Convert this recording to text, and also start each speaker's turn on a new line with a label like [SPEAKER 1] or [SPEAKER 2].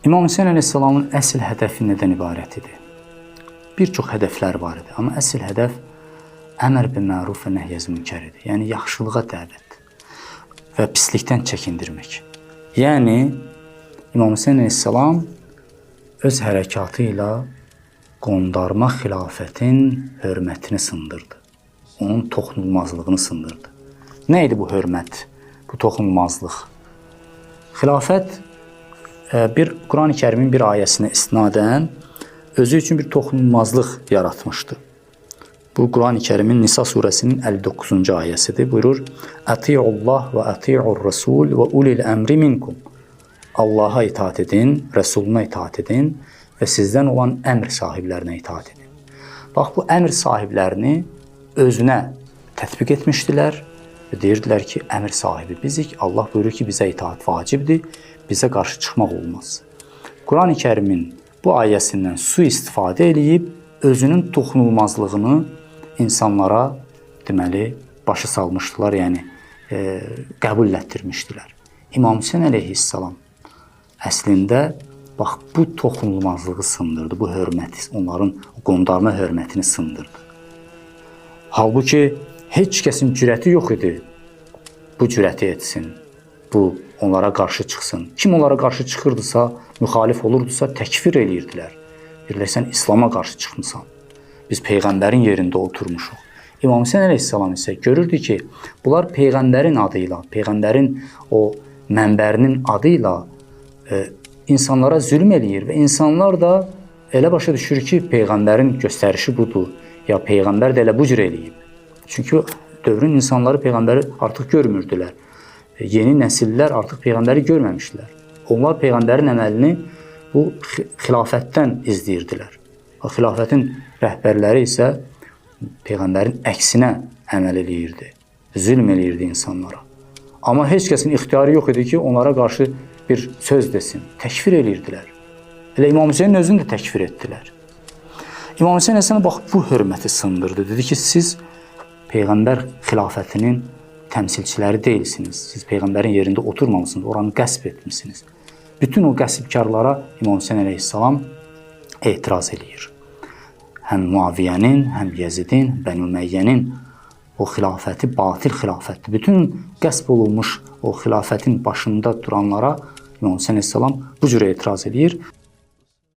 [SPEAKER 1] İmam Hüseyin əleyhissalamın əsl hədəfi nədən ibarət idi? Bir çox hədəflər var idi, amma əsl hədəf əmr bil məruf və nəhy əz münkər idi. Yəni, yaxşılığa dəvət və pislikdən çəkindirmək. Yəni, İmam Hüseyin əleyhissalam öz hərəkatı ilə qondarma xilafətin hörmətini sındırdı. Onun toxunulmazlığını sındırdı. Nə idi bu hörmət, bu toxunulmazlıq? Xilafət bir Quran-ı Kərimin bir ayəsinə isnadən özü üçün bir toxunulmazlıq yaratmışdı. Bu Quran-ı Kərimin Nisa surəsinin 59-cu ayəsidir. Buyurur: "Ati'ullah və ati'ur rasul və ulil əmri minkum." Allaha itaat edin, Rəsuluna itaat edin və sizdən olan əmr sahiblərinə itaat edin. Bax, bu əmr sahiblərini özünə tətbiq etmişdilər və deyirdilər ki, əmr sahibi bizik. Allah buyurur ki, bizə itaat vacibdir, bizə qarşı çıxmaq olmaz. Quran-ı Kərimin bu ayəsindən sui-istifadə eləyib, özünün toxunulmazlığını insanlara deməli, başı salmışdılar, yəni qəbul etdirmişdilər. İmam Hüseyin əleyhissalam əslində bax, bu toxunulmazlığı sındırdı, bu hörməti, onların qondarma hörmətini sındırdı. Halbuki heç kəsin cürəti yox idi bu cürəti etsin, bu onlara qarşı çıxsın. Kim onlara qarşı çıxırdısa, müxalif olurdusa, təkfir eləyirdilər. Deyirlər, sən İslama qarşı çıxmısan. Biz Peyğəmbərin yerində oturmuşuq. İmam Hüseyin əleyhissalam isə görürdü ki, bunlar Peyğəmbərin adıyla, Peyğəmbərin o mənbərinin adıyla insanlara zülm eləyir və insanlar da elə başa düşür ki, Peyğəmbərin göstərişi budur, ya Peyğəmbər də elə bu cür eləyib. Çünki dövrün insanları Peyğəmbəri artıq görmürdülər. Yeni nəsillər artıq Peyğəmbəri görməmişdilər. Onlar Peyğəmbərin əməlini bu xilafətdən izləyirdilər. Xilafətin rəhbərləri isə Peyğəmbərin əksinə əməl eləyirdi, zülm eləyirdi insanlara. Amma heç kəsin ixtiyarı yox idi ki, onlara qarşı bir söz desin, təkfir eləyirdilər. Elə İmam Hüseynin özünü də təkfir etdilər. İmam Hüseyin əleyhissalam bax, bu hörməti sındırdı. Dedi ki, siz Peyğəmbər xilafətinin təmsilçiləri deyilsiniz. Siz Peyğəmbərin yerində oturmamışsınız, oranı qəsb etmişsiniz. Bütün o qəsbkarlara İmam Hüseyin əleyhissalam etiraz eləyir. Həm Muaviyyənin, həm Yezidin, Bəni Üməyyənin o xilafəti batil xilafətdir. Bütün qəsb olunmuş o xilafətin başında duranlara İmam Hüseyin əleyhissalam bu cür etiraz eləyir.